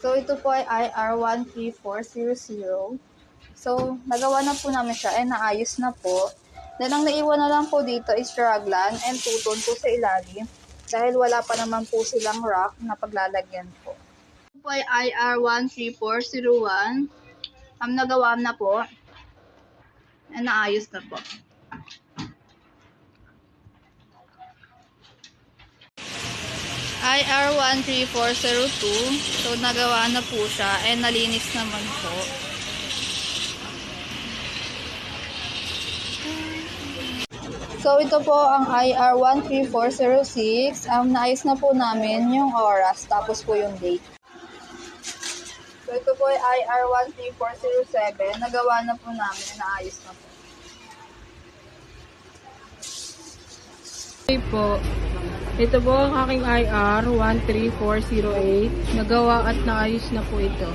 So, ito po ay IR13400. So, nagawa na po namin siya and naayos na po. Then, ang naiwan na lang po dito is raglan and tuton po sa ilalim. Dahil wala pa naman po silang rack na paglalagyan po. Ito po ay IR13401. Nagawa na po. And naayos na po. IR13402. So, nagawa na po siya and nalinis naman po. So, ito po ang IR13406. Naayos na po namin yung oras, tapos po yung date. So, ito po ay IR13407. Nagawa na po namin, naayos na po. Okay po. Ito po ang aking IR13408. Nagawa at naayos na po ito.